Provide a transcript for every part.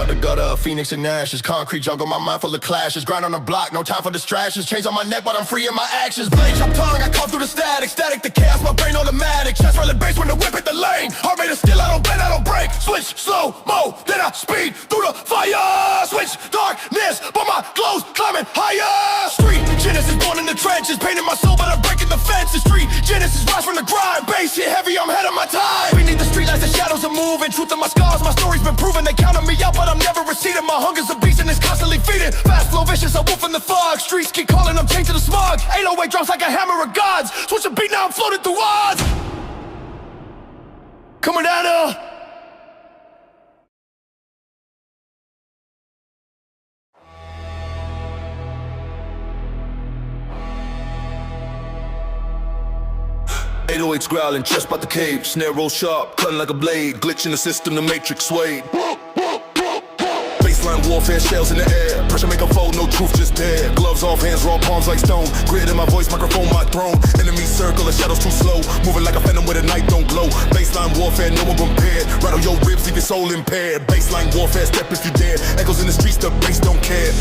out the gutter, Phoenix and ashes. Concrete jungle, my mind full of clashes. Grind on the block, no time for distractions. Chains on my neck, but I'm free in my actions. Blade chop tongue, I come through the static. Static the chaos, my brain automatic. Chest rolling bass when the whip hit the lane. Heart rate of steel, I don't bend, I don't break. Switch slow-mo, then I speed through the fire. Switch darkness, but my clothes climbing higher. Street Genesis born in the trenches. Painting my soul, but I'm breaking the fences. Street Genesis rise from the grind. Bass hit heavy, I'm ahead of my time. Beneath the streetlights, the shadows are moving. Truth of my scars, my story's been proven. They counted me out, but I'm never receding. My hunger's a beast and it's constantly feeding. Fast flow vicious, I wolf in the fog. Streets keep calling, I'm chained to the smog. 808 drops like a hammer of gods. Switch a beat, now I'm floating through odds. Coming down to 808's growling, chest by the cave. Snare roll sharp, cutting like a blade. Glitch in the system, the matrix swayed. Baseline warfare, shells in the air. Pressure make a fold, no truth, just dare. Gloves off, hands raw, palms like stone. Grid in my voice, microphone my throne. Enemy circle, the shadows too slow. Moving like a phantom where the night don't glow. Baseline warfare, no one compared. Rattle your ribs, leave your soul impaired. Baseline warfare, step if you dare. Echoes in the streets, the bass don't care.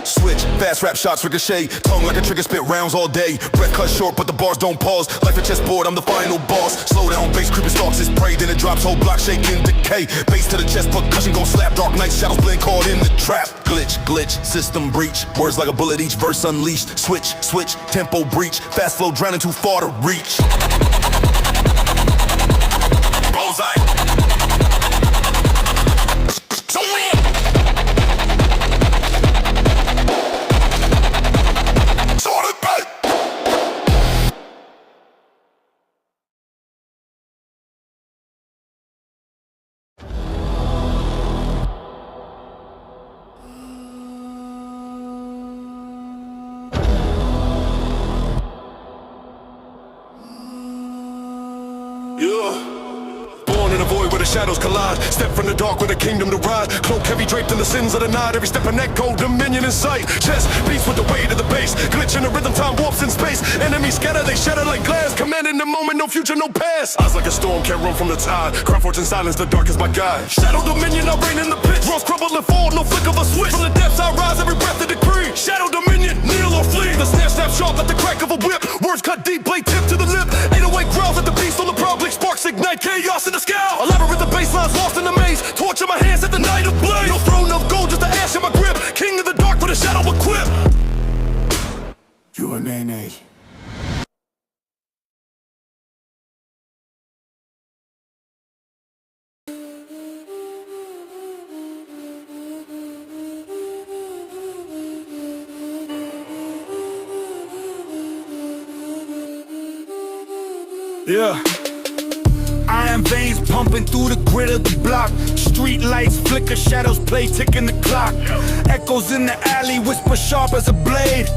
Switch, fast rap shots ricochet. Tongue like a trigger, spit rounds all day. Breath cut short, but the bars don't pause. Life a chessboard, I'm the final boss. Slow down, bass creeping stalks his prey. Then it drops, whole block shaking, decay. Bass to the chest, percussion gon' slap. Dark night shadows blend, caught in the trap. Glitch, glitch, system breach. Words like a bullet, each verse unleashed. Switch, switch, tempo breach. Fast flow drowning too far to reach. Bullseye. Shadows collide, step from the dark with a kingdom to ride. Cloak heavy draped in the sins of the night. Every step an echo, dominion in sight. Chest beats with the weight of the bass. Glitch in the rhythm, time warps in space. Enemies scatter, they shatter like glass. Commanding the moment, no future, no past. Eyes like a storm, can't run from the tide. Crown forge in silence, the dark is my guide. Shadow dominion, I reign in the pit. Walls crumble and fall, no flick of a switch. From the depths I rise, every breath a decree. Shadow dominion, kneel or flee. The snare snap sharp like the crack of a whip. Words cut deep, blade tip to the lip. 808 growls at the beast on the proud blick. Sparks ignite, chaos in the scowl. A labyrinth of basslines lost in the maze. Torch in my hands at the night of blaze. No throne of gold, just the ash in my grip. King of the dark with a shadow equipped. You a nay-nay. Yeah. Iron veins pumping through the grid of the block. Street lights flicker, shadows play, ticking the clock. Echoes in the alley, whisper sharp as a blade.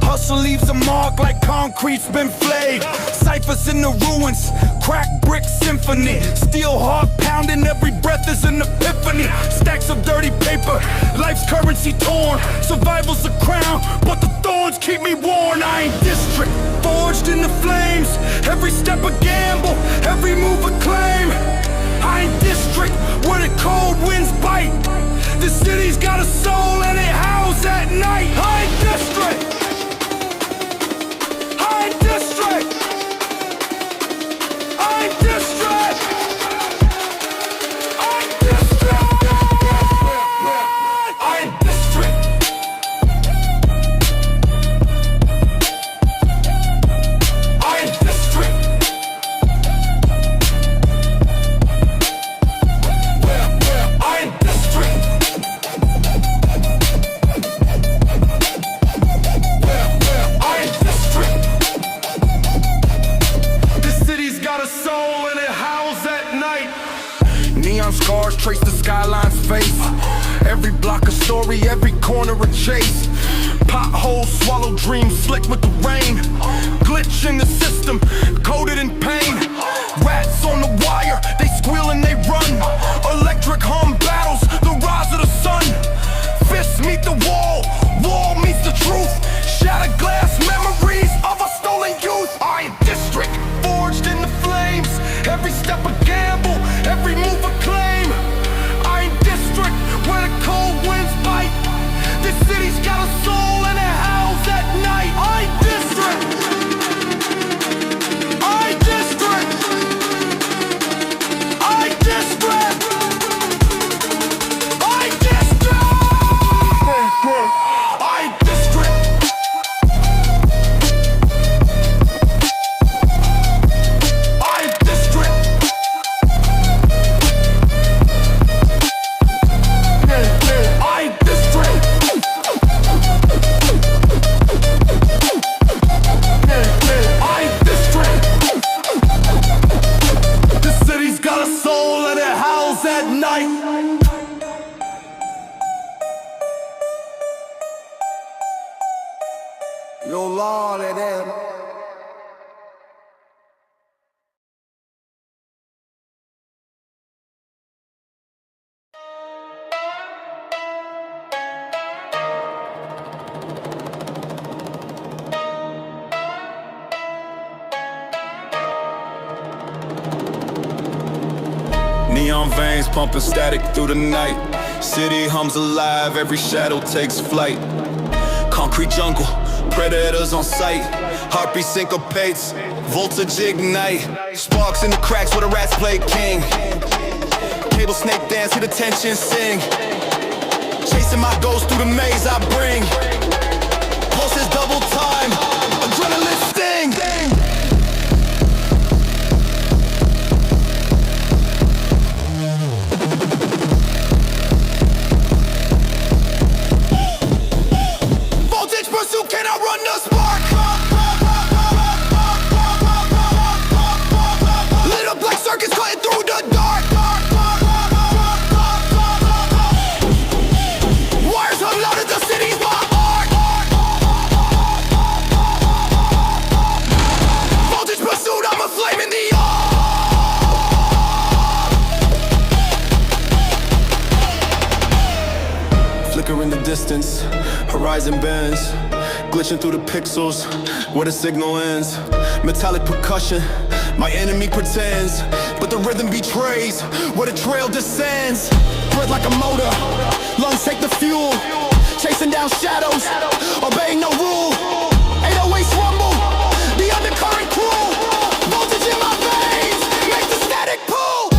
Hustle leaves a mark like concrete's been flayed. Ciphers in the ruins, crack brick symphony. Steel heart pounding, every breath is an epiphany. Stacks of dirty paper, life's currency torn. Survival's a crown, but the thorns keep me worn. I ain't district, forged in the flames. Every step a gamble, every move a claim. I ain't district, where the cold winds bite. The city's got a soul and it howls at night. I ain't district. I ain't district. I ain't district. I ain't district. I ain't district. I ain't district. I ain't district. I ain't district. This city's got a soul and it howls at night. Neon scars trace the skyline's face. Every block a story, every corner a chase. Potholes swallow dreams, slick with the rain. Glitch in the system, coated in pain. Rats on the wire, they squeal and they run. Electric hum battles, the rise of the sun. Fists meet the wall, wall meets the truth. Shattered glass memories of a stolen youth. I am district, forged in the flames. Every step a gamble, every move a underground veins pumping static through the night. City hums alive, every shadow takes flight. Concrete jungle, predators on sight. Heartbeat syncopates, voltage ignite. Sparks in the cracks where the rats play king. Cable snake dance, hear the tension sing. Chasing my ghost through the maze I bring. Pulses double time, adrenaline sting. Voltage pursuit, can I run the spark? Lit up like circuits cutting through the dark. Wires hung loud as the city's my art. Voltage pursuit, I'm a flame in the air. Flicker in the distance, horizon bends, glitching through the pixels where the signal ends. Metallic percussion, my enemy pretends, but the rhythm betrays where the trail descends. Breath like a motor, lungs take the fuel, chasing down shadows, obeying no rule. 808s rumble, the undercurrent cruel. Voltage in my veins, make the static pull.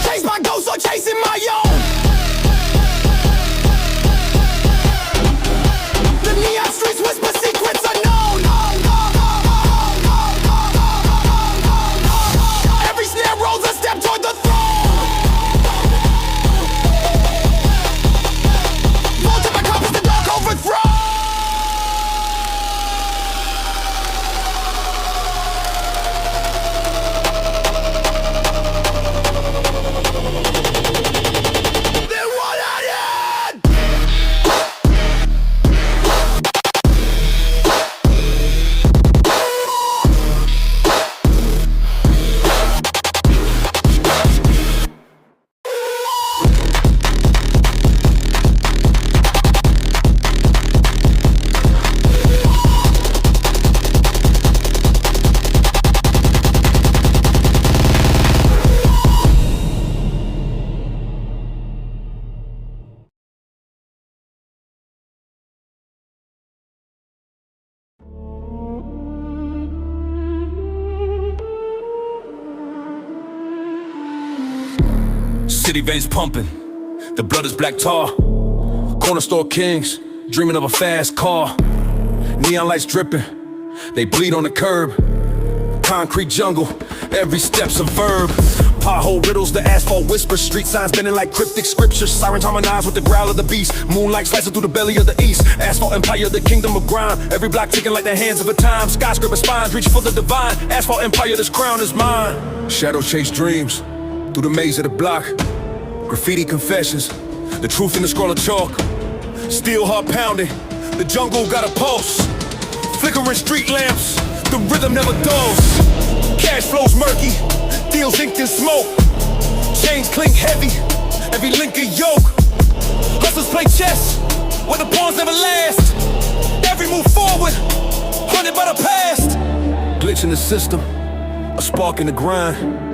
Chase my ghost or chasing my own. The neon streets whisper secrets unknown. Every snare rolls a step toward the throne. Voltage my compass, the dark overthrow. Then what I did. City veins pumping, the blood is black tar. Corner store kings, dreaming of a fast car. Neon lights dripping, they bleed on the curb. Concrete jungle, every step's a verb. Pothole riddles, the asphalt whispers, street signs bending like cryptic scriptures. Sirens harmonize with the growl of the beast. Moonlight slicing through the belly of the east. Asphalt empire, the kingdom of grime. Every block ticking like the hands of a time. Skyscraper spines reach for the divine. Asphalt empire, this crown is mine. Shadow chase dreams through the maze of the block. Graffiti confessions, the truth in the scroll of chalk. Steel heart pounding, the jungle got a pulse. Flickering street lamps, the rhythm never dulls. Cash flows murky, deals inked in smoke. Chains clink heavy, every link a yoke. Hustlers play chess, where the pawns never last. Every move forward, haunted by the past. Glitch in the system, a spark in the grind.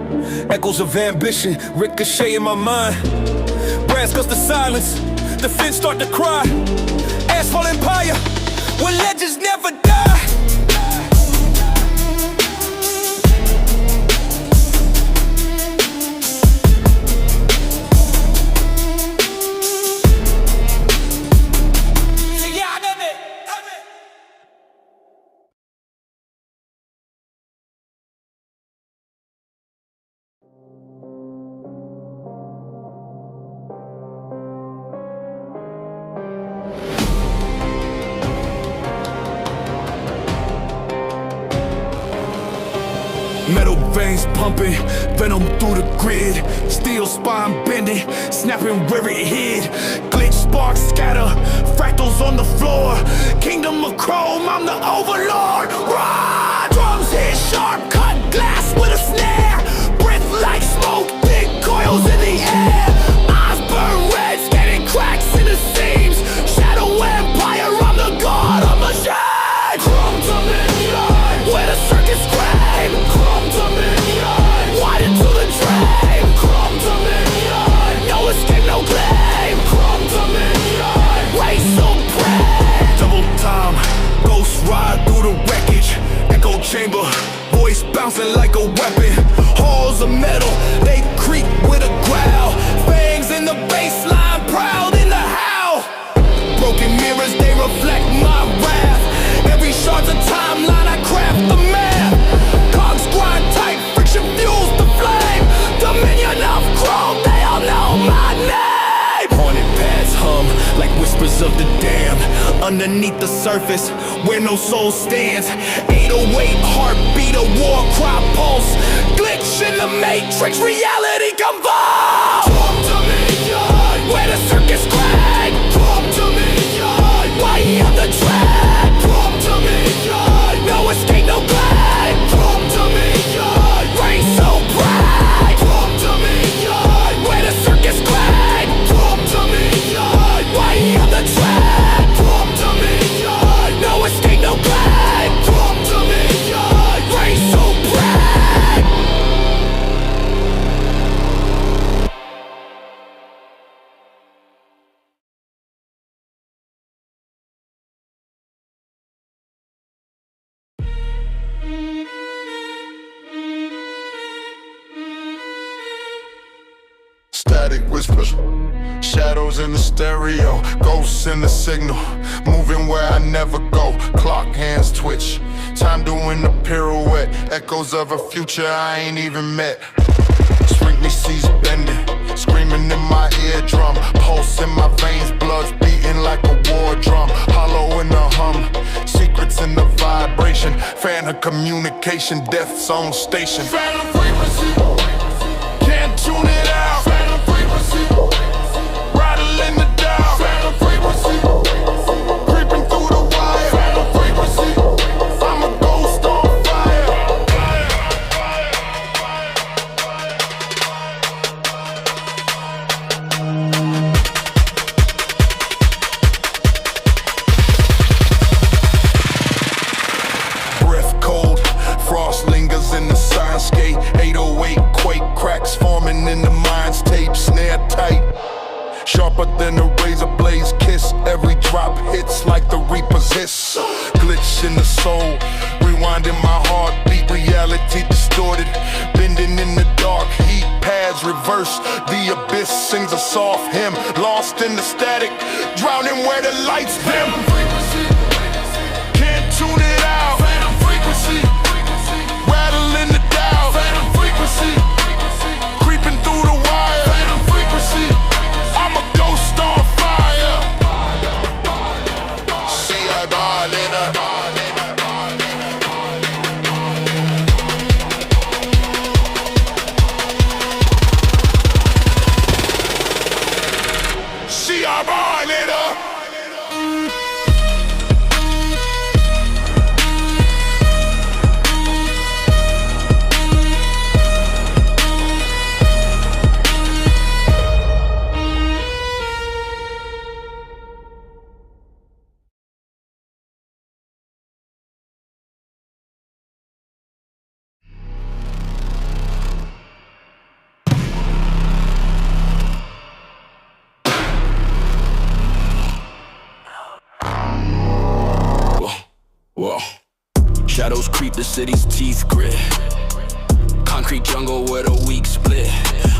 Echoes of ambition, ricochet in my mind. Brass cuts the silence, the fins start to cry. Asphalt empire, where legends never die. Metal veins pumping, venom through the grid. Steel spine bending, snapping where it hid. Glitch sparks scatter, fractals on the floor. Kingdom of chrome, I'm the overlord. Rah! Drums hit sharp, cut glass with a snare. Breath like smoke, big coils in the air. Eyes burn red, scanning cracks in the seams. Shadow empire, I'm the god of machine. Chrome dimension, where the circuits scream. underneath the surface where no soul stands. 808 heartbeat, a war cry pulse. Glitch in the matrix, reality convulse. Talk to me, yeah. Where the circus crack. Talk to me, yeah. Why you on the track? Talk to me, yeah. No escape, no glide. Talk to me, yeah. Rain so bright. Talk to me, yeah. Where the circus crack. Talk to me, yeah. Why you on the track? Talk to me, yeah. No escape, no glide. Talk to me, yeah. Rain so bright. Static whispers, shadows in the stereo, ghosts in the signal, moving where I never go. Clock hands twitch, time doing a pirouette, echoes of a future I ain't even met. Sprinkly seas bending, screaming in my eardrum, pulse in my veins, blood's beating like a war drum. Hollow in the hum, secrets in the vibration, phantom communication, death zone station. Phantom frequency, can't tune it out. Phantom frequency, rattling the dial. Phantom frequency, creeping through the wire. Phantom frequency, I'm a ghost on fire. Breath cold, frost lingers in the soundscape. 808 quake, cracks forming in the mind's tape. Snare tight, sharper than a razor blade's kiss. Every drop hits like the reaper's hiss. Glitch in the soul, rewinding my heartbeat. Reality distorted, bending in the dark heat. Paths reverse, the abyss sings a soft hymn. Lost in the static, drowning where the lights dim. Can't tune it out. Phantom frequency, rattling the dial. Phantom frequency, creeping through the wire. Phantom frequency, I'm a ghost on fire. See I ball in a. See I ball in a. Whoa. Shadows creep, the city's teeth grit. Concrete jungle where the weak split.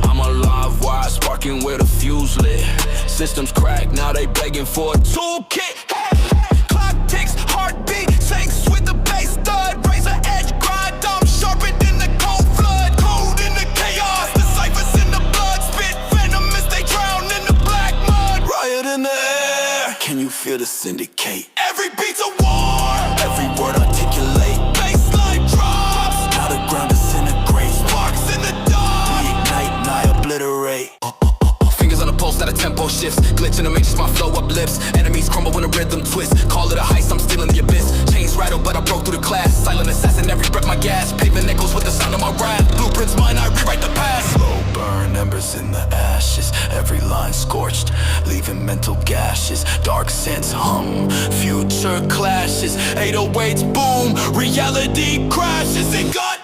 I'm a live wire sparking where the fuse lit. Systems crack, now they begging for a toolkit. Clock ticks, heartbeat sinks with the bass thud. Razor edge grind, I'm sharper than the cold flood. Code in the chaos, the ciphers in the blood. Spit venomous, they drown in the black mud. Riot in the air, can you feel the syndicate? Every beat's a war, every word articulate. Bassline drops, now the ground disintegrates. Sparks in the dark, we ignite and I obliterate. Fingers on the pulse, not a tempo shifts. Glitch in the matrix, my flow uplifts. Enemies crumble when the rhythm twists. Call it a heist, I'm still in the abyss. Chains rattle, but I broke through the class. Silent assassin, every breath my gas. Paving echoes with the sound of my rap. Blueprints mine, I rewrite the past. Slow burn, embers in the ashes. Every line scorched, leaving mental gashes. Dark sense hum, future clashes. 808's boom, reality crashes. It got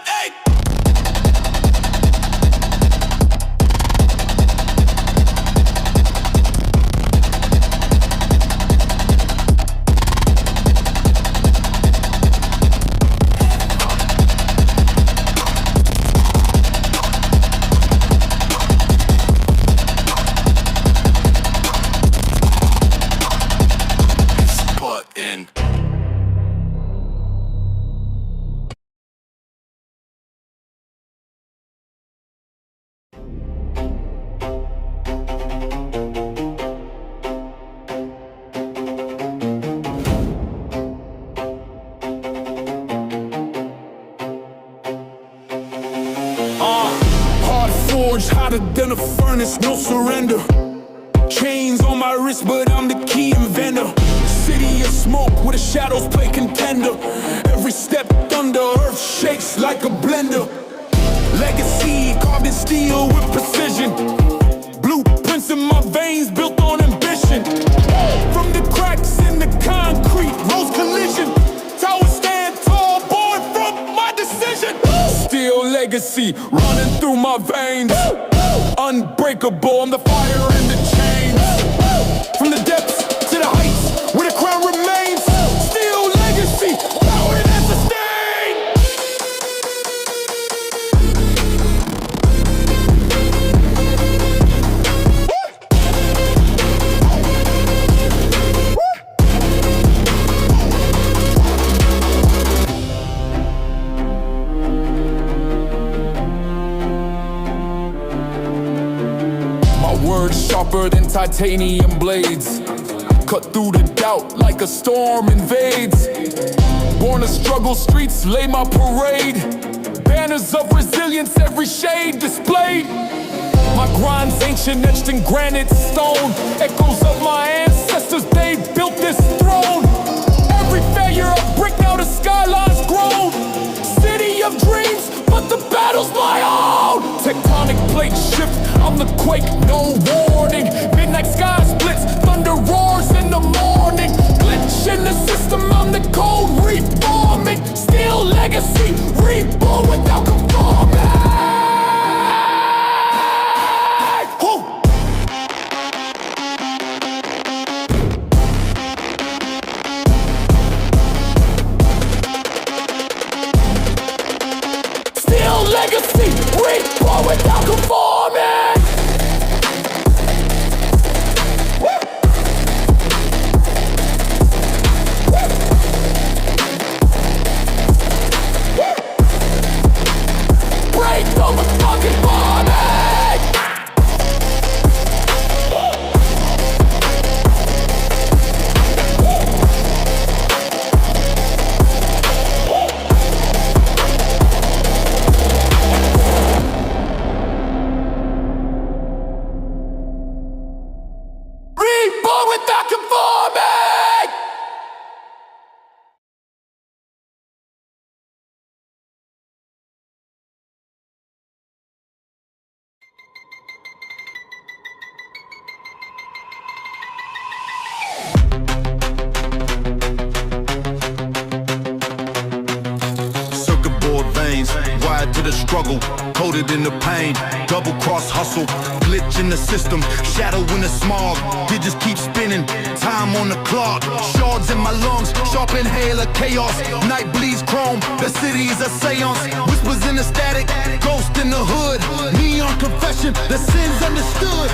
Orange hotter than a furnace, no surrender. Chains on my wrist, but I'm the key inventor. City of smoke where the shadows play contender. Every step thunder, earth shakes like a blender. Legacy carved in steel with precision. Blueprints in my veins built on ambition. From the cracks in the concrete, rose collision. Towers stand tall, born from my decision. Still legacy running through my veins. Unbreakable, I'm the fire in the chains. From the depths to the heights, where the crown remains. Still legacy, power that sustains. Words sharper than titanium blades. Cut through the doubt like a storm invades. Born to struggle, streets lay my parade. Banners of resilience, every shade displayed. My grind's ancient, etched in granite stone. Echoes of my ancestors, they built this throne. Every failure a brick, now the skyline's grown. City of dreams, but the battle's my own. Tectonic plates shift, I'm the quake, no warning. Midnight sky splits, thunder roars in the morning. Glitch in the system, I'm the code reforming. Still legacy, reborn without conforming. Still legacy, reborn without conforming. Break the motherfucking body. Reborn without conforming. Circuit board veins, wired to the struggle, coded in the pain, double cross hustle, glitch in the system, shadow in the smog, digits keep spinning, time on the clock, shards in my lungs, sharp inhale of chaos, night bleeds chrome, the city is a seance, whispers in the static, ghost in the hood, neon confession, the sins understood.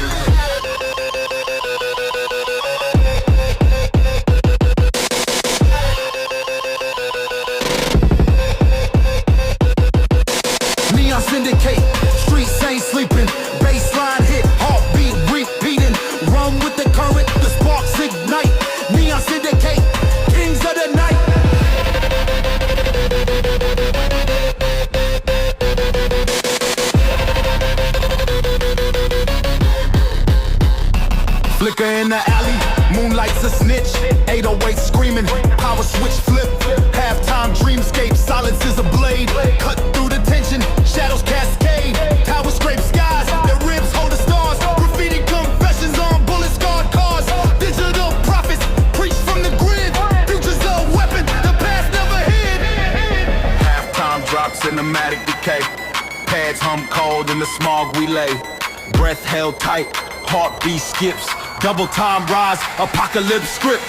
Syndicate, streets ain't sleeping, baseline hit, heartbeat repeating, run with the current, the sparks ignite, neon syndicate, kings of the night. Flicker in the alley, moonlight's a snitch, 808 screaming, power switch flip, halftime dreamscape, silence is a blade, cut through the tension, shadows cascade, towers scrape skies, their ribs hold the stars, graffiti confessions on bullet-scarred cars, digital prophets preach from the grid, future's a weapon, the past never hid. Halftime drops, cinematic decay, pads hum cold in the smog we lay, breath held tight, heartbeat skips, double time rise, apocalypse script.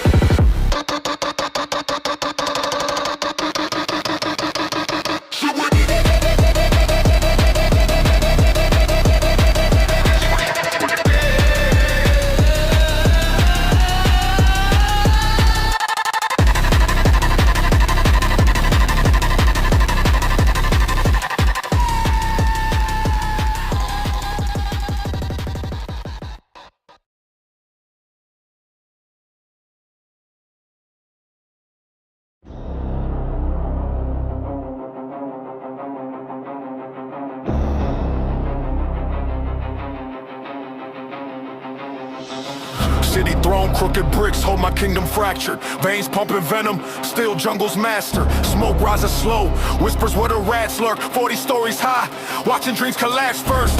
city throne, crooked bricks hold my kingdom fractured. Veins pumping venom, still jungle's master. Smoke rises slow, whispers where the rats lurk. 40 stories high, watching dreams collapse first.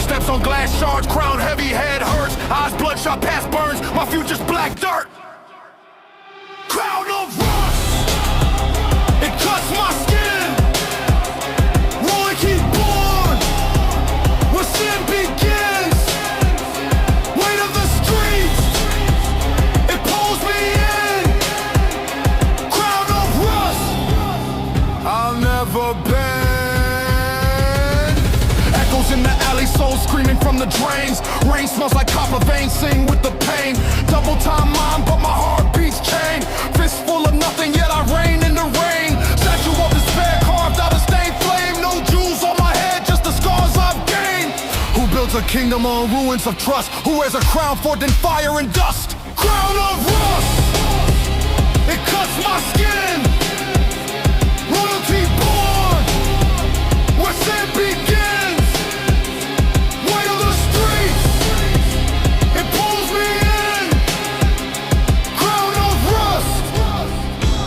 Steps on glass shards, crown heavy, head hurts. Eyes bloodshot past burns, my future's black dirt. Crown of rust, it cuts my skin. Royalty born, where sin begins. Weight of the streets, it pulls me in. Crown of rust, I'll never bend. Echoes in the alley, souls screaming from the drains. Rain smells like copper veins, sing with the pain. Double time mine, but my heart beats chain. Fist full of nothing, yet I reign in the rain. Statue of despair, carved out of stained flame. No jewels on my head, just the scars I've gained. Who builds a kingdom on ruins of trust? Who wears a crown forged in fire and dust? Crown of rust, it cuts my skin. Royalty born, where sin begins. Weight of the streets, it pulls me in. Crown of rust,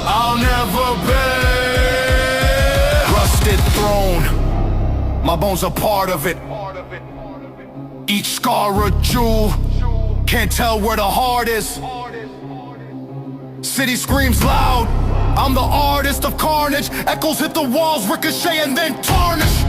I'll never bend. Rusted throne, my bones are part of it. Each scar a jewel, can't tell where the heart is. City screams loud, I'm the artist of carnage. Echoes hit the walls, ricochet and then tarnish.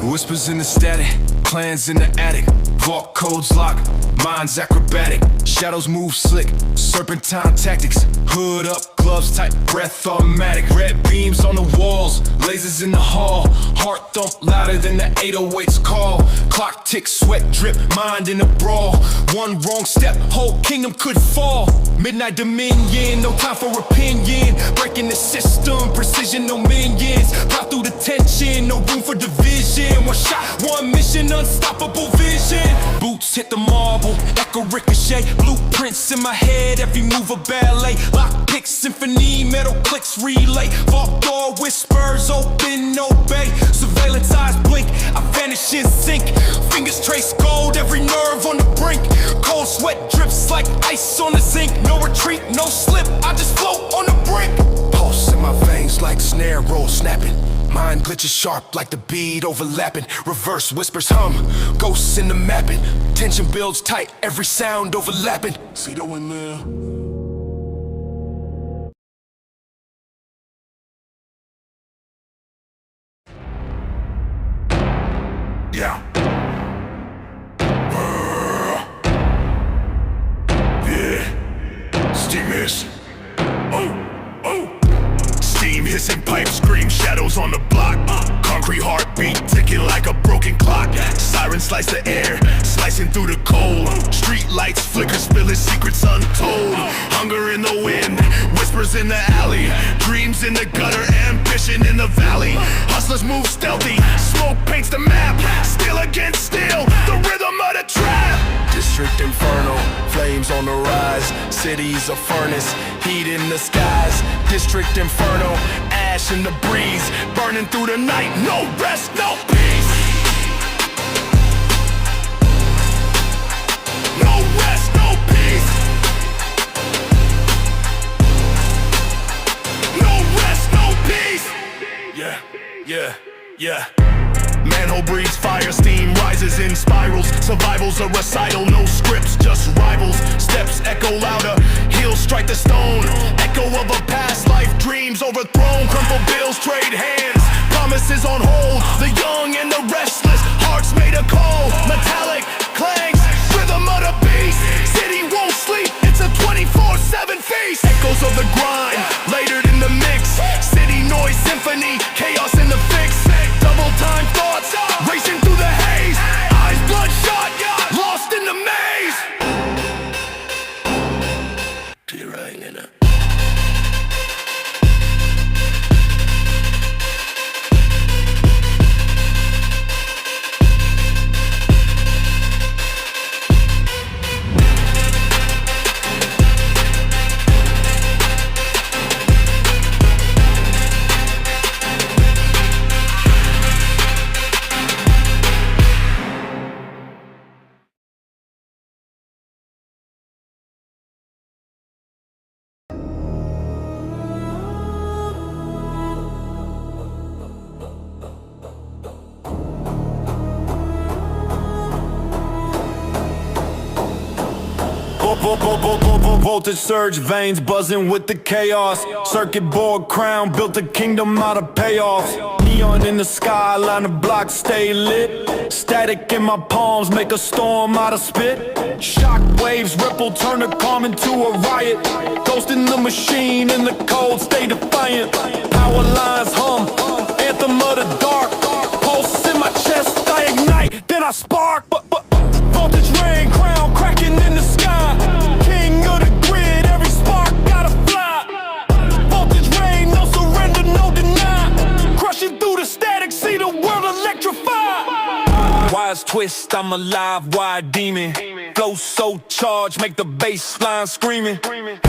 Whispers in the static, clans in the attic. Vault codes locked, minds acrobatic. Shadows move slick, serpentine tactics. Hood up, gloves tight, breath automatic. Red beams on the walls, lasers in the hall. Heart thump louder than the 808's call. Clock tick, sweat drip, mind in a brawl. One wrong step, whole kingdom could fall. Midnight dominion, no time for opinion. Breaking the system, precision, no minions. Plow through the tension, no room for division. One shot, one mission, unstoppable vision. Boots hit the marble, echo ricochet. Blueprints in my head, every move a ballet. Lock picks, symphony, metal clicks, relay. Vault door whispers, open, obey. Surveillance eyes blink, I vanish in sync. Fingers trace gold, every nerve on the brink. Cold sweat drips like ice on the zinc. No retreat, no slip, I just float on the brink. Pulse in my veins like snare roll snapping. Mind glitches sharp like the bead overlapping. Reverse whispers hum, ghosts in the mapping. Tension builds tight, every sound overlapping. See the wind there? Yeah. Yeah. Steam hiss. Oh. Steam hissing, pipe scream, shadows on the block. Concrete heartbeat ticking like a broken clock. Sirens slice the air, slicing through the cold. Street lights flicker, spilling secrets untold. Hunger in the wind, whispers in the alley. Dreams in the gutter, ambition in the valley. Hustlers move stealthy, smoke paints the map. Steel against steel, the rhythm of the trap. District Inferno, flames on the rise. City's a furnace, heat in the skies. District Inferno, ash in the breeze. Burning through the night, no rest, no peace. No rest, no peace. No rest, no peace. Yeah. Manhole breathes fire, steam rises in spirals. Survival's a recital, no scripts, just rivals. Steps echo louder, heels strike the stone. Echo of a past life, dreams overthrown. Crumpled bills trade hands, promises on hold. The young and the restless, hearts made of cold. Metallic clangs, rhythm of the beast. City won't sleep, it's a 24/7 feast. Echoes of the grind, layered in the mix. City noise symphony, chaos in the fix. Double time thoughts, racing through the haze. Eyes bloodshot, lost in the maze. Voltage surge, veins buzzing with the chaos. Circuit board crown, built a kingdom out of payoffs. Neon in the sky, line of blocks stay lit. Static in my palms, make a storm out of spit. Shock waves ripple, turn the calm into a riot. Ghost in the machine, in the cold, stay defiant. Power lines hum, anthem of the dark. Pulse in my chest, I ignite, then I spark. Voltage rain, crown cracking in the sky. King of the grid, every spark gotta fly. Voltage rain, no surrender, no deny. Crushing through the static, see the world electrify. Wise twist, I'm a live wide demon. Flow so charged, make the bass line screaming.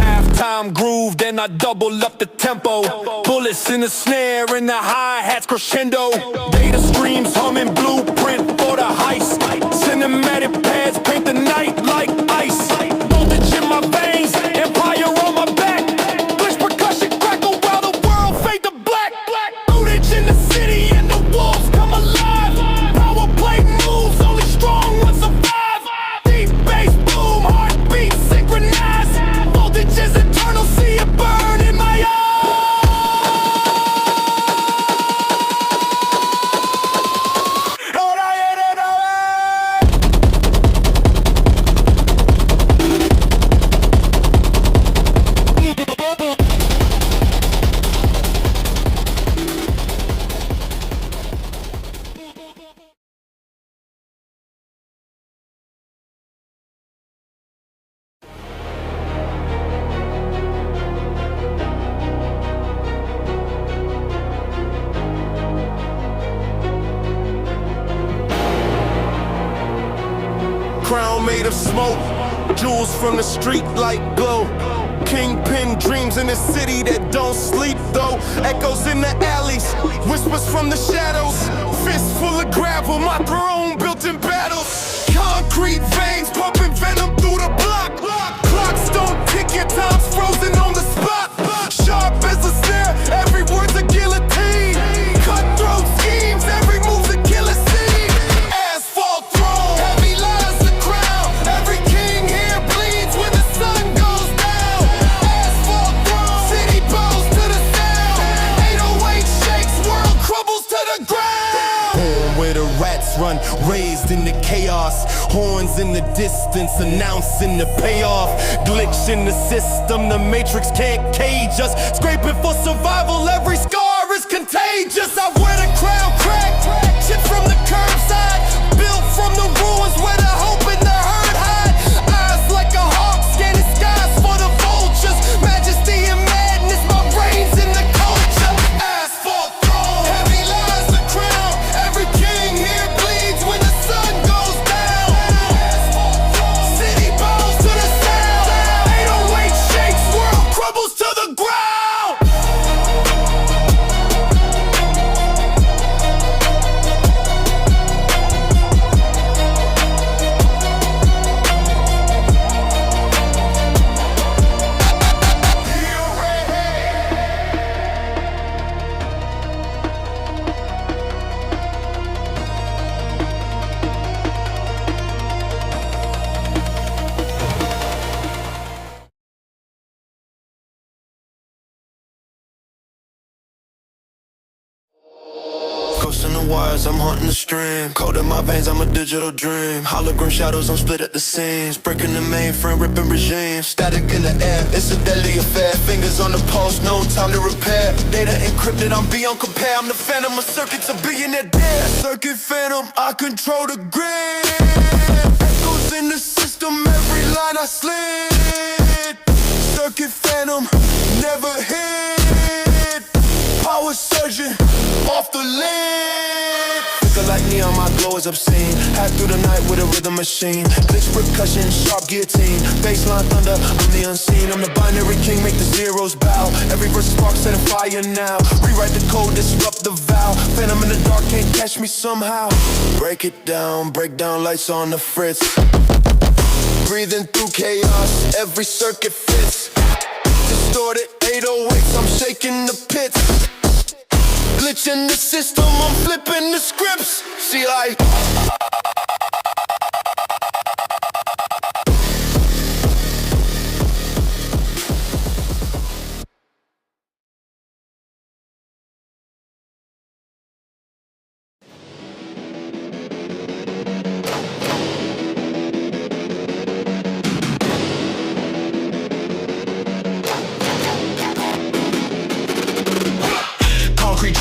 Halftime groove, then I double up the tempo. Bullets in the snare, and the hi-hats crescendo. Data streams humming, blueprint for the heist. Cinematic pads paint the night like ice. Voltage in my veins, empire on my back. Glitch percussion crackle while the world fade to black. Footage in the city and the walls come alive. Power play moves, only strong ones survive. Deep bass boom, heartbeat synchronized. Voltage is eternal, see it burn in my eyes. Crown made of smoke, jewels from the street light glow. Kingpin dreams in a city that don't sleep though. Echoes in the alleys, whispers from the shadows. Fist full of gravel, my throne built in battles. Concrete veins pumping venom through the block. Clocks don't tick, your time's frozen on the spot. Sharp as a snare, every word's a guillotine. Cutthroat schemes, every move's a killer scene. Asphalt throne, heavy lies the crown. Every king here bleeds when the sun goes down. Asphalt throne, city bows to the sound. 808 shakes, world crumbles to the ground. Home where the rats run, raised in the chaos. Horns in the distance, announcing the payoff. Glitch in the system, the matrix can't cage us. Scraping for survival, every scar is contagious. I wear the crown cracked, shit from the curbside. Built from the ruins where the hope and the herd hide. Eyes like a hawk, scanning skies for the vultures. Majesty and madness, my brain's in the culture. Asphalt throne, heavy lies the crown. Every king here bleeds when the sun goes down. City bows to the sound. 808 shakes, world crumbles to the ground. the wires, I'm hunting the stream. Cold in my veins, I'm a digital dream. Hologram shadows, I'm split at the seams. Breaking the mainframe, ripping regimes. Static in the air, it's a deadly affair. Fingers on the pulse, no time to repair. Data encrypted, I'm beyond compare. I'm the phantom of circuits, a billionaire dead. Circuit phantom, I control the grid. Echoes in the system, every line I slid. Circuit phantom, never hit. Power surging, off the lid. Flicker like neon, my glow is obscene. Hack through the night with a rhythm machine. Glitch percussion, sharp guillotine. Baseline thunder, I'm the unseen. I'm the binary king, make the zeros bow. Every verse spark, set a fire now. Rewrite the code, disrupt the vow. Phantom in the dark, can't catch me somehow. Break it down, break down, lights on the fritz. Breathing through chaos, every circuit fits. Distorted 808s, I'm shaking the pits. Glitch in the system, I'm flipping the scripts. See like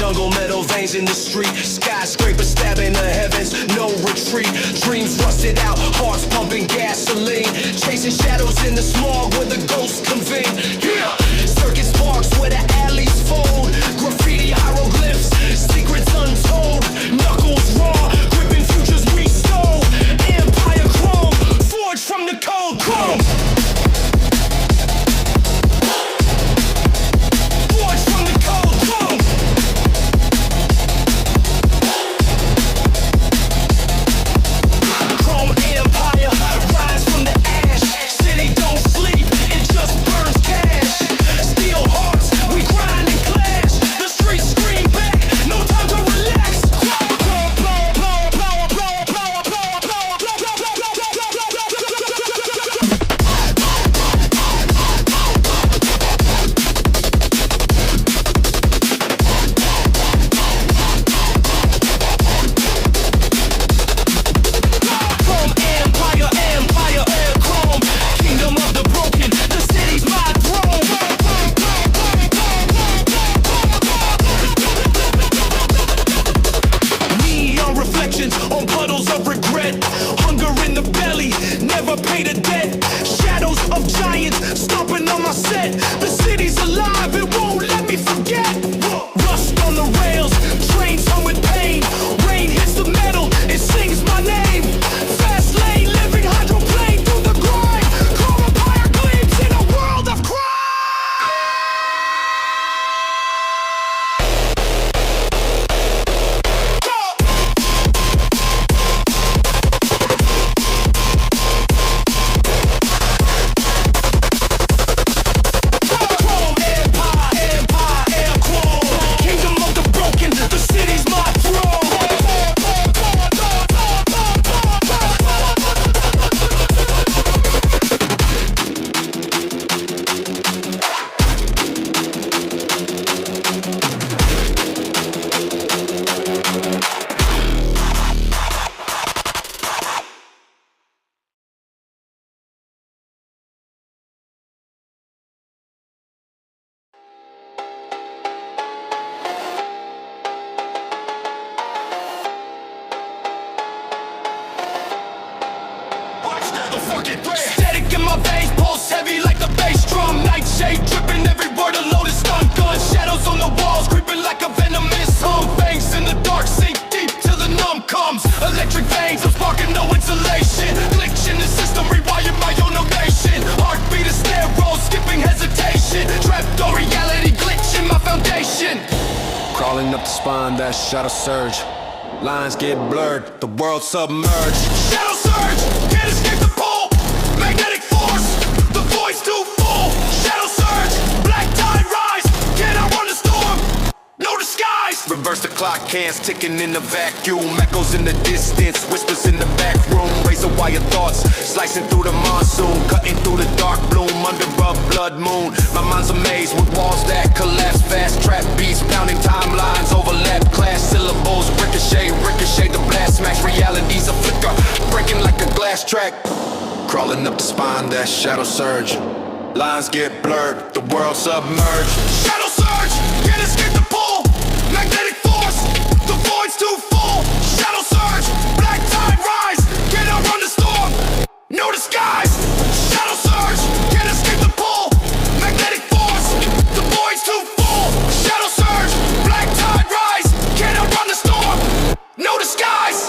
jungle, metal veins in the street. Skyscraper stabbing the heavens, no retreat. Dreams rusted out, hearts pumping gasoline. Chasing shadows in the smog where the ghosts convene. Yeah! Circuit sparks where the alleys fold. Graffiti hieroglyphs, secrets untold. Knuckles raw, gripping futures we stole. Empire chrome, forged from the cold chrome. Static in my veins, pulse heavy like the bass drum. Nightshade dripping, every word a loaded stun gun. Shadows on the walls, creeping like a venomous hum. Fangs in the dark, sink deep till the numb comes. Electric veins, I'm sparking no insulation. Glitch in the system, rewire my own ovation. Heartbeat is sterile, skipping hesitation. Trapped on reality, glitch in my foundation. Crawling up the spine, that shadow surge. Lines get blurred, the world submerged. Shadow surge, can't escape the pull. Magnetic force, the voice too full. Shadow surge, black tide rise. Can I run the storm? No disguise. Reverse the clock, hands ticking in the vacuum. Echoes in the distance, whispers in the back room. Razor wire thoughts, slicing through the monsoon. Cutting through the dark bloom under a blood moon. My mind's amazed with walls that collapse fast. Trap beats, pounding timelines, overlap. Class syllables, ricochet. fast track. Crawling up the spine, that shadow surge. Lines get blurred, the world submerged. Shadow surge, can't escape the pull. Magnetic force, the void's too full. Shadow surge, black tide rise, can't outrun the storm. No disguise. Shadow surge, can't escape the pull. Magnetic force, the void's too full. Shadow surge, black tide rise, can't outrun the storm. No disguise.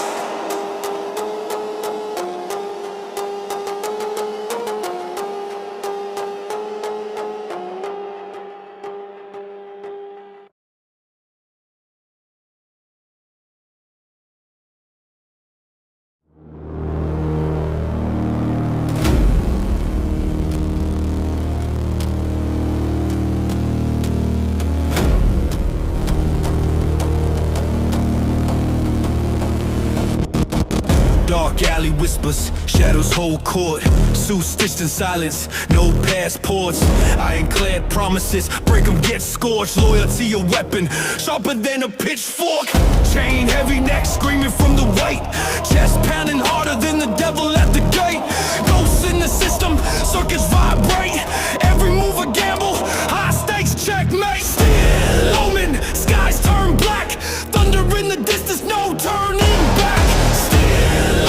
Dark alley whispers, shadows hold court. Suits stitched in silence, no passports. Ironclad promises, break 'em, get scorched. Loyalty a weapon, sharper than a pitchfork. Chain heavy neck screaming from the weight. Chest pounding harder than the devil at the gate. Ghosts in the system, circuits vibrate. Every move a gamble, high stakes checkmate. Still omen, skies turn black. Thunder in the distance, no turning back.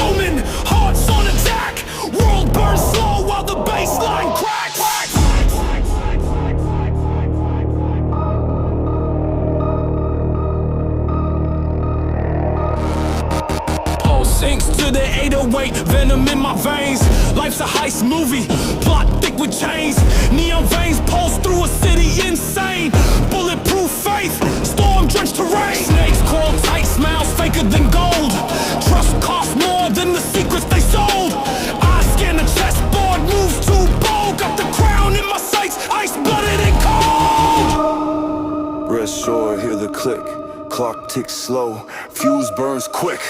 Omen, hearts on attack. World burns slow while the bassline cracks. Pulse sinks to the 808, venom in my veins. Life's a heist movie, plot thick with chains. Neon veins pulse through a city insane. Bulletproof faith, storm-drenched terrain. Snakes crawl tight, smiles faker than gold. Trust costs more than the secrets they sold. I scan the chessboard, moves too bold. Got the crown in my sights, ice-blooded and cold. Rest sure, hear the click. Clock ticks slow, fuse burns quick.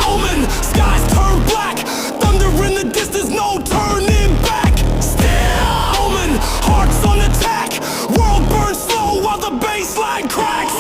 Omen, skies turn black. Thunder in the distance, no turning back. Still omen, hearts on attack. World burns slow while the bassline cracks.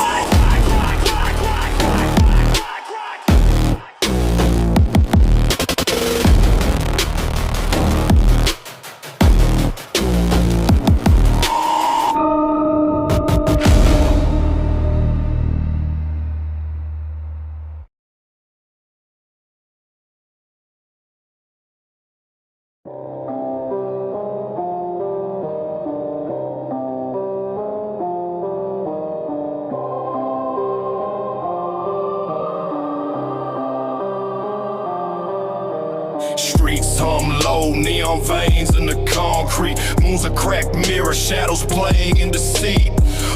Streets hum low, neon veins in the concrete. Moon's a cracked mirror, shadows playing in deceit.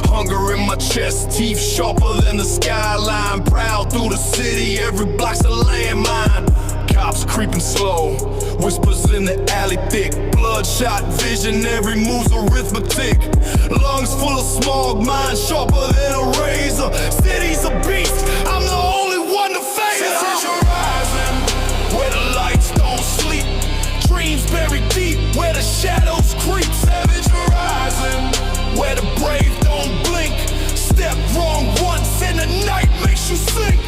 Hunger in my chest, teeth sharper than the skyline. Proud through the city, every block's a landmine. Cops creeping slow, whispers in the alley thick. Bloodshot vision, every move's arithmetic. Lungs full of smog, mind sharper than a razor. City's a beast, I'm the only one to face it. Rising, where the lights don't sleep. Dreams buried deep, where the shadows creep. Savage horizon, where the brave don't blink. Step wrong once and the night makes you sink.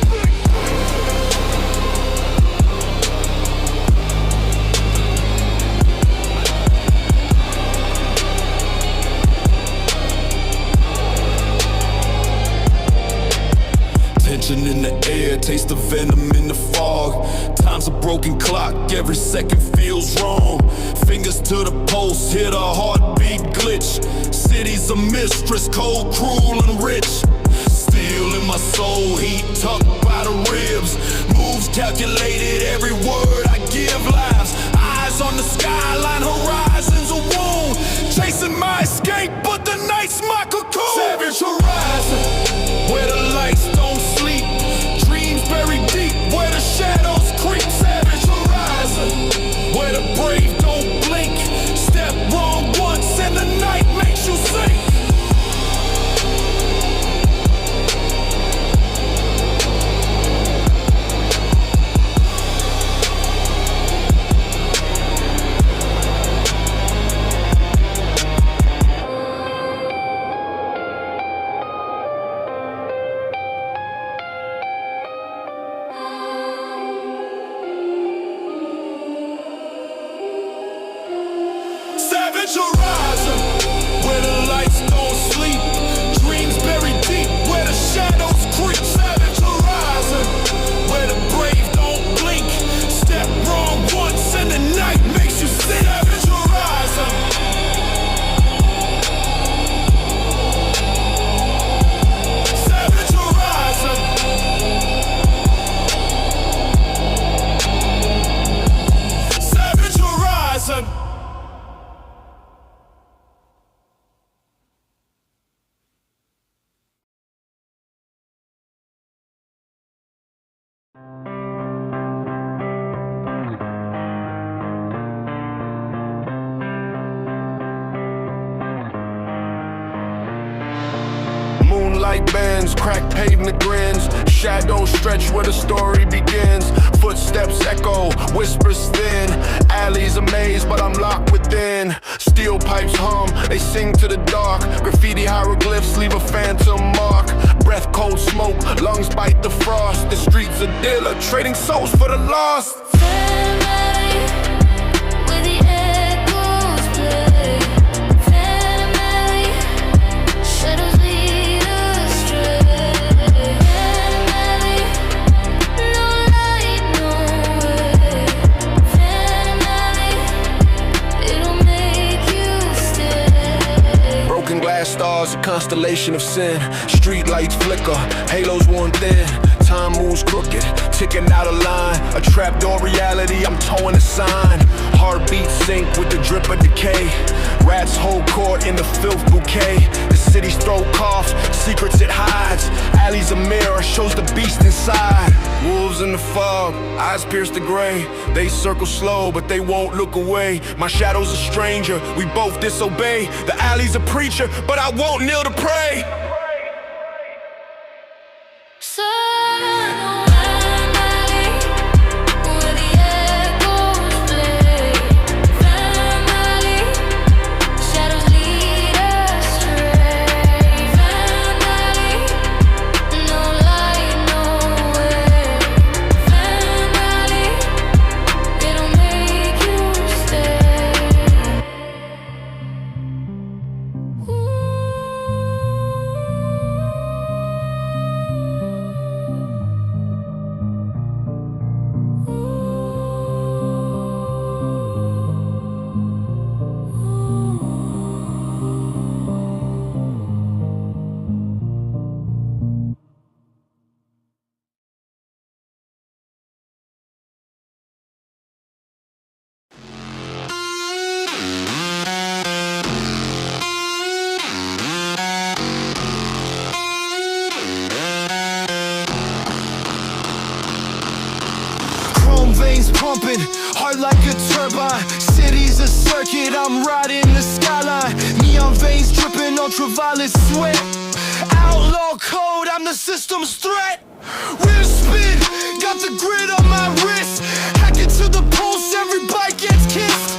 Tension in the air, taste the venom in the fog. Time's a broken clock, every second feels wrong. Fingers to the pulse, hear the heartbeat glitch. City's a mistress, cold, cruel, and rich. Steel in my soul, heat tucked by the ribs. Moves calculated, every word I give lives. Eyes on the skyline, horizons a wound. Chasing my escape, but the night's my cocoon. Savage horizon, where the lights don't sleep. Dreams buried deep, where the shadows creep. Savage horizon, where the brave don't blink. Step wrong once and the night makes you sink. like bends, crack pavement grins. Shadows stretch where the story begins. Footsteps echo, whispers thin. Alleys a maze, but I'm locked within. Steel pipes hum, they sing to the dark. Graffiti hieroglyphs leave a phantom mark. Breath cold smoke, lungs bite the frost. The streets a dealer, trading souls for the lost. Family, where the echoes play. Family, shadows lead astray. Family, no light, no way. Family, it'll make you stay. Broken glass stars, a constellation of sin. Street lights flicker, halos worn thin. Time moves crooked, ticking out a line. A trapdoor reality, I'm towing a sign. Heartbeats sync with the drip of decay. Rats hold court in the filth bouquet. The city's throat coughs, secrets it hides. Alley's a mirror, shows the beast inside. Wolves in the fog, eyes pierce the gray. They circle slow, but they won't look away. My shadow's a stranger, we both disobey. The alley's a preacher, but I won't kneel to pray. Veins pumping, heart like a turbine. City's a circuit, I'm riding the skyline. Neon veins dripping, ultraviolet sweat. Outlaw code, I'm the system's threat. Real spin, got the grid on my wrist. Hacking to the pulse, every bite gets kissed.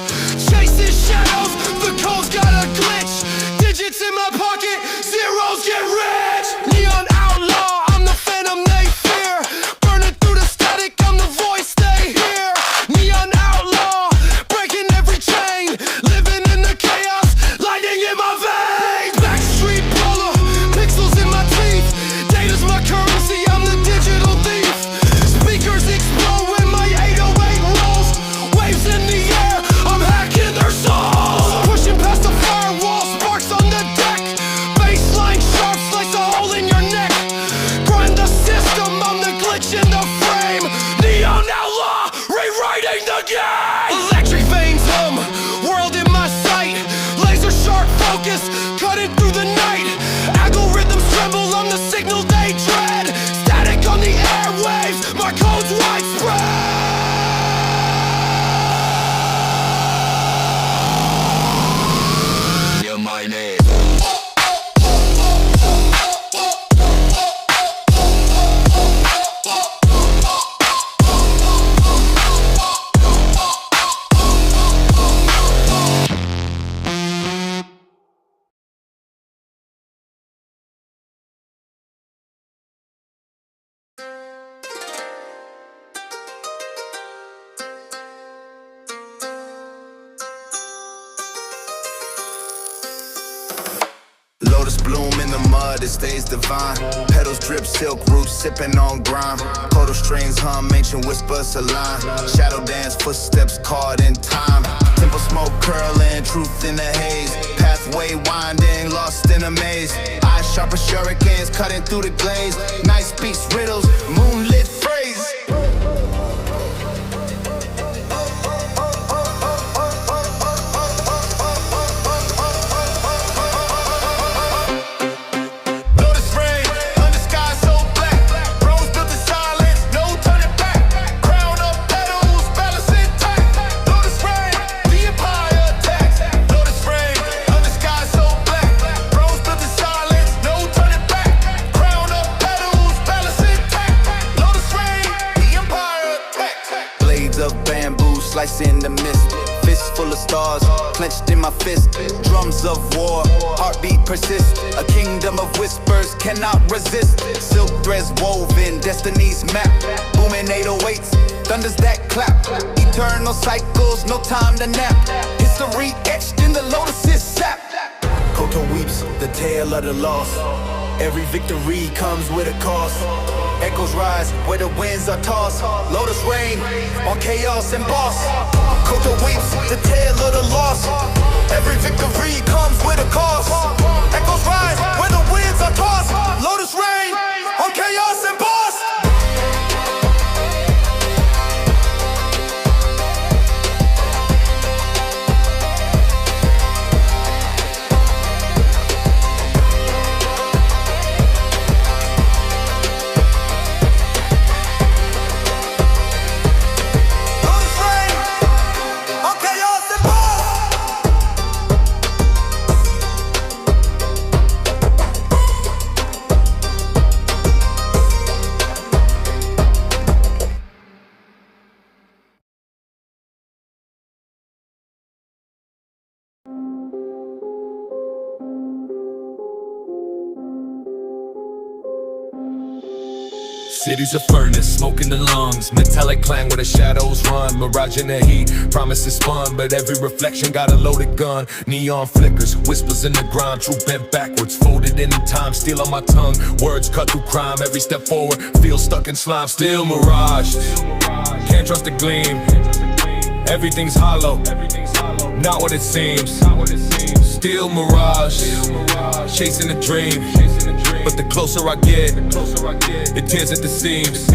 Chasing shadows, the code's got a glitch. Digits in my pocket, zeros get rich. Neon outlaw, I'm the phantom they fear. Burning through the static, I'm the voice they hear. Neon outlaw, breaking every chain. Living in the chaos, lightning in my veins. Backstreet baller, pixels in my teeth. Data's my currency, I'm the digital thief. Speakers explode when my 808 rolls. Waves in the air, I'm hacking their souls. Pushing past the firewall, sparks on the deck. Baseline sharp, slice a hole in your neck. Grind the system, I'm the glitch in the frame. Neon outlaw, rewriting the game. Electric veins hum, world in my sight. Laser sharp focus, cutting through the night. Algorithms tremble, I'm the signal they dread. Static on the airwaves, my code's widespread. You're my name. Lotus bloom in the mud, it stays divine. Petals drip, silk roots, sipping on grime. Codal strings hum, ancient whispers align. Shadow dance, footsteps caught in time. Temple smoke curling, truth in the haze. Pathway winding, lost in a maze. Eyes sharp as shurikens, cutting through the glaze. Night speaks riddles, moonlit phrase. clenched in my fist. Drums of war, heartbeat persists. A kingdom of whispers cannot resist. Silk threads woven, destiny's map. Booming 808s, thunders that clap. Eternal cycles, no time to nap. History etched in the lotus's sap. Koto weeps, the tale of the lost. Every victory comes with a cost. Echoes rise where the winds are tossed. Lotus rain on chaos and boss. Koto weeps, the tale of the lost. Every victory comes with a cost. Echoes rise where the winds are tossed. Lotus rain on chaos and boss. City's a furnace, smoke in the lungs. Metallic clang where the shadows run. Mirage in the heat, promises fun, but every reflection got a loaded gun. Neon flickers, whispers in the ground. Truth bent backwards, folded in time. Steel on my tongue, words cut through crime. Every step forward, feel stuck in slime. Still mirage, can't trust the gleam. Everything's hollow, not what it seems. Still mirage, chasing a dream. But the closer I get, it tears at the seams.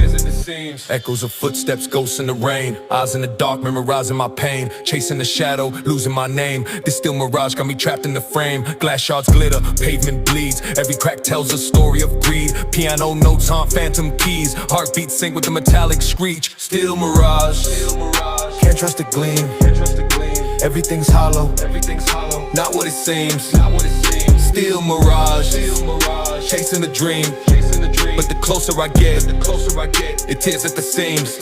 Echoes of footsteps, ghosts in the rain. Eyes in the dark, memorizing my pain. Chasing the shadow, losing my name. This still mirage got me trapped in the frame. Glass shards glitter, pavement bleeds. Every crack tells a story of greed. Piano notes on phantom keys. Heartbeat sync with the metallic screech. Still mirage, can't trust the gleam. Everything's hollow, not what it seems. Still mirage, chasing a dream. But the closer I get, it tears at the seams.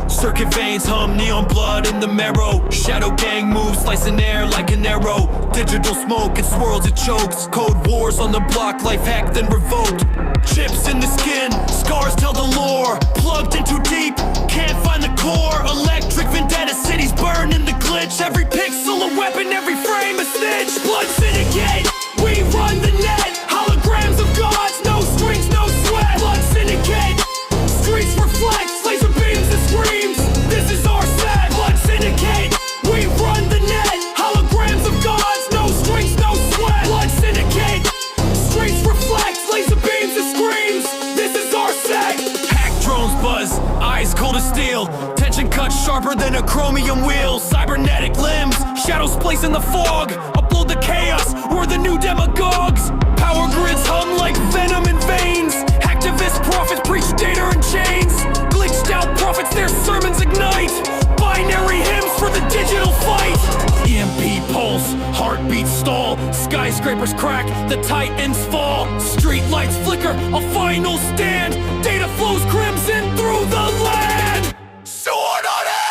Circuit veins hum, neon blood in the marrow. Shadow gang moves, slicing air like an arrow. Digital smoke, it swirls, it chokes. Code wars on the block, life hacked and revoked. Chips in the skin, scars tell the lore. Plugged in too deep, can't find the core. Electric vendetta, cities burn in the glitch. Every pixel a weapon, every frame a snitch. Blood syndicate, we run the net. Holograms of gods, no strings, no sweat. Blood syndicate, streets reflect. Laser beams and screams, this is our set. Blood syndicate, we run the net. Holograms of gods, no strings, no sweat. Blood syndicate, streets reflect. Laser beams and screams, this is our set. Hack drones buzz, eyes cold as steel. Tension cuts sharper than a chromium wheel. Cybernetic limbs, shadows place in the fog. Upload the chaos, we're the new demagogues. Power grids hum like venom in veins. Activist prophets preach data and chains. Glitched out prophets, their sermons ignite. Binary hymns for the digital fight. EMP pulse, heartbeats stall. Skyscrapers crack, the titans fall. Street lights flicker, a final stand. Data flows crimson through the land. Sword on it!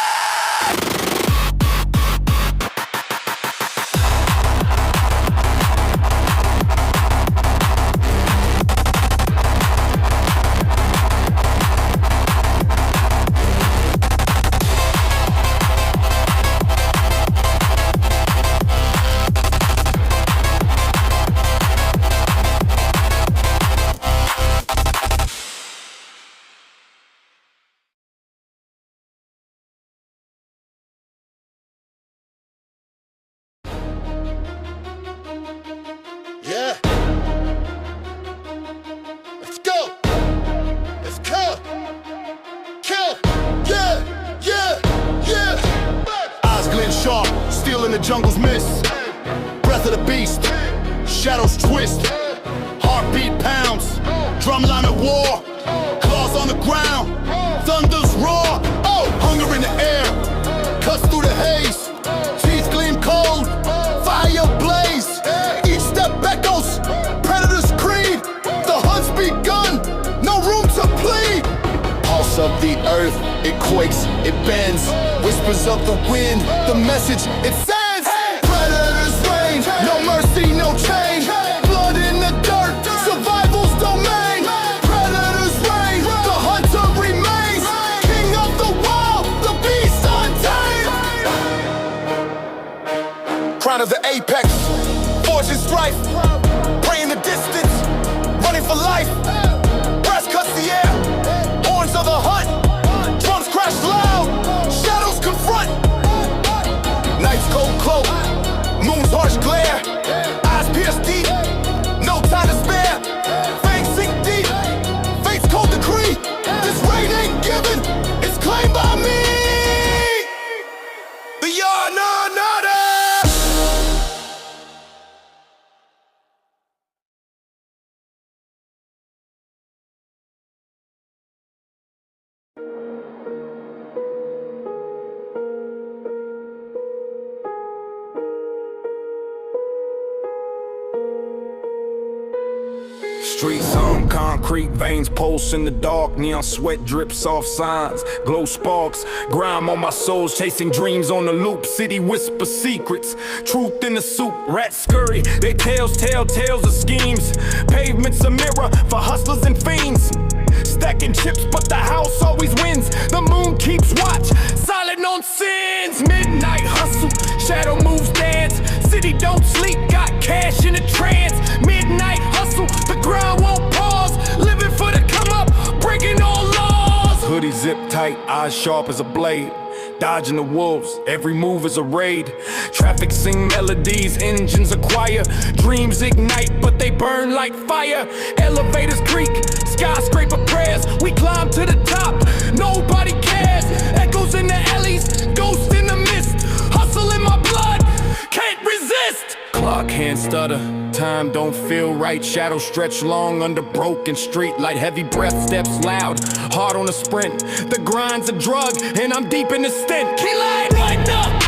Skin sharp, steel in the jungle's mist. Breath of the beast, shadows twist. Heartbeat pounds, drumline at war. Claws on the ground, thunders roar. Oh, hunger in the air, cuts through the haze. Teeth gleam cold, fire blaze. Each step echoes, predator's creed. The hunt's begun, no room to plead. Pulse of the earth, it quakes, it bends. Whispers of the wind, the message it sends. Predators reign, no mercy, no change. Blood in the dirt, survival's domain. Predators reign, the hunter remains. King of the wild, the beast untamed. Crown of the apex, forging strife. Praying the distance, running for life. Brass cuts the air, horns of the hunt. Drums crash loud, shadows confront. Night's cold cloak, moon's harsh glare. Eyes pierce deep, no time to spare. Fangs sink deep, fate's cold decree. This rain ain't given, it's claimed by me. The Yarnanada. Streets on concrete, veins pulse in the dark. Neon sweat drips off signs, glow sparks. Grime on my soul, chasing dreams on the loop. City whisper secrets, truth in the soup. Rats scurry, their tails tell tales of schemes. Pavement's a mirror for hustlers and fiends. Stacking chips, but the house always wins. The moon keeps watch, silent on sins. Midnight hustle, shadow moves dance. City don't sleep, got cash in a trance. Midnight hustle, the ground won't pause. Living for the come up, breaking all laws. Hoodie zip tight, eyes sharp as a blade. Dodging the wolves, every move is a raid. Traffic sing melodies, engines acquire. Dreams ignite, but they burn like fire. Elevators creak, skyscraper prayers. We climb to the top, nobody cares. Echoes in the alleys, ghosts in the mist. Hustle in my blood, can't resist. Clock hand stutter, time don't feel right. Shadows stretch long under broken street light. Heavy breath steps loud, hard on a sprint. The grind's a drug, and I'm deep in the stint. Key line right now.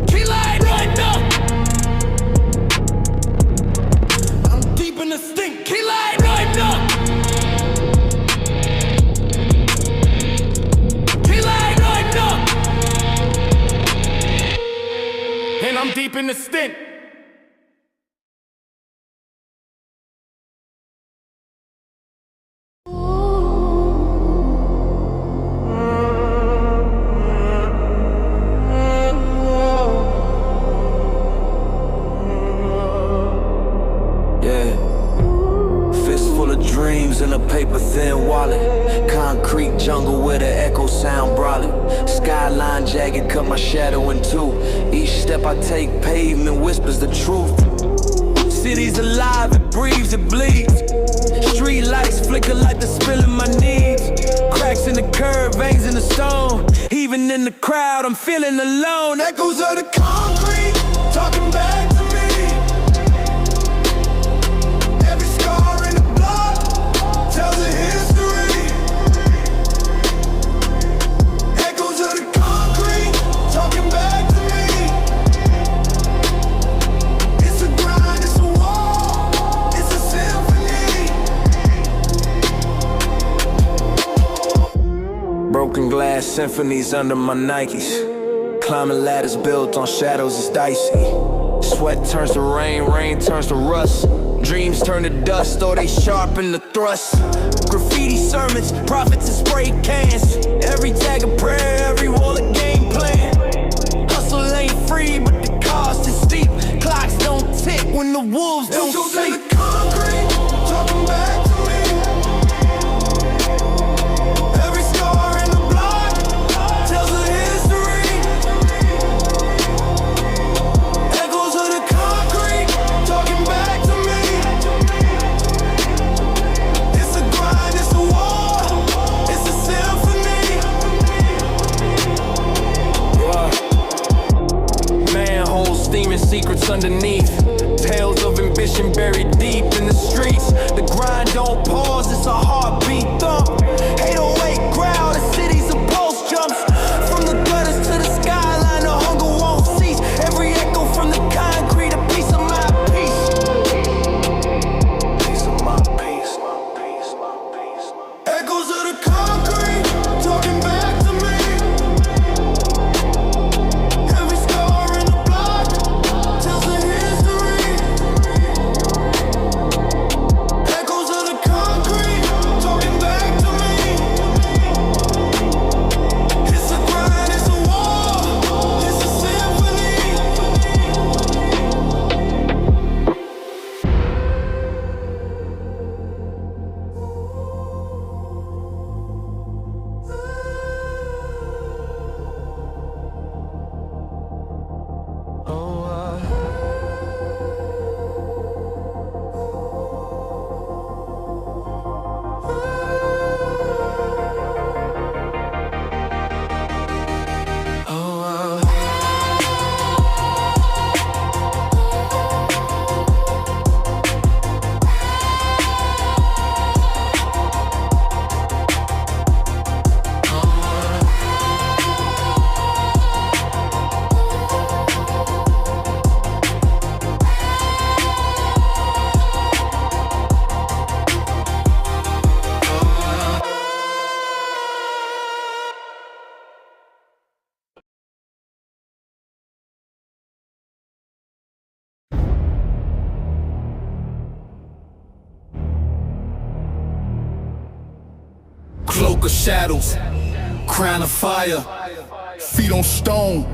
Key line right now. I'm deep in the stink. Key line right now. And I'm deep in the stint. In a paper-thin wallet. Concrete jungle where the echoes sound brawling. Skyline jagged, cut my shadow in two. Each step I take, pavement whispers the truth. City's alive, it breathes, it bleeds. Street lights flicker like the spill in my knees. Cracks in the curb, veins in the stone. Even in the crowd, I'm feeling alone. Echoes of the concrete, talking back to me. Every scar in the blood tells a history. Echoes of the concrete, talking back to me. It's a grind, it's a war, it's a symphony. Broken glass symphonies under my Nikes. Climbing ladders built on shadows is dicey. Sweat turns to rain, rain turns to rust. Dreams turn to dust, or they sharpen the thrust. Graffiti sermons, prophets and spray cans. Every tag a prayer, every wall a game plan. Hustle ain't free, but the cost is steep. Clocks don't tick when the wolves don't sleep. The concrete, talking back to me. Every scar in the blood tells a history. Echoes of the concrete, talking back to me. It's a grind, it's a war, it's a symphony. what's underneath. Tales of ambition buried deep in the streets. The grind don't pause, it's a heartbeat thump. 808 growl, the city's a pulse jumps. From the gutters to the skyline, the hunger won't cease. Every echo from the concrete, a piece of my peace. Piece of my peace. Echoes of the concrete, talking back to me. Every scar in the block tells a history. Echoes of the concrete, talking back to me. It's a grind, it's a war, it's a symphony. Cloak of shadows, crown of fire. Feet on stone,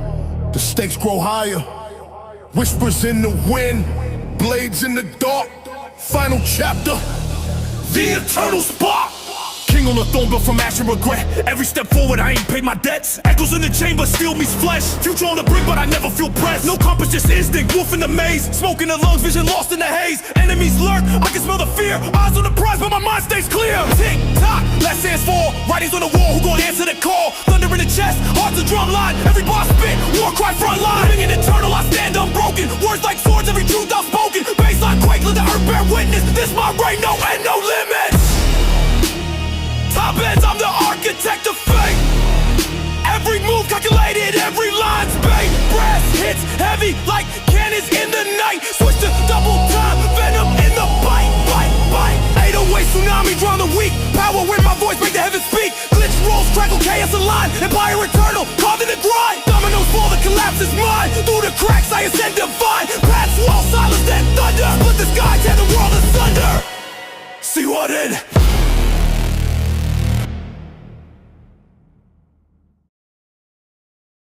the stakes grow higher. Whispers in the wind, blades in the dark. Final chapter, the eternal spark. King on the throne built from ash and regret. Every step forward I ain't paid my debts. Echoes in the chamber, steel meets flesh. Future on the brink but I never feel pressed. No compass, just instinct, wolf in the maze. Smoke in the lungs, vision lost in the haze. Enemies lurk, I can smell the fear. Eyes on the prize but my mind stays clear. Tick tock, last hands fall. Writings on the wall, who gon' answer the call? Thunder in the chest, heart's a drum line. Every boss spit, war cry front line. Living in eternal, I stand unbroken. Words like swords, every truth outspoken. Baseline quake, let the earth bear witness. This my reign, no end, no limits. Top ends, I'm the architect of fate. Every move calculated, every line's bait. Brass hits heavy like cannons in the night. Switch to double time, venom in the bite. 808 tsunami, drown the weak. Power when my voice make the heavens speak. Glitch rolls, crackle, chaos align. Empire eternal, carved in the grind. Dominoes fall, the collapse is mine. Through the cracks I ascend divine. Paths wall, silence, then thunder. Split the sky, tear the world asunder. See what in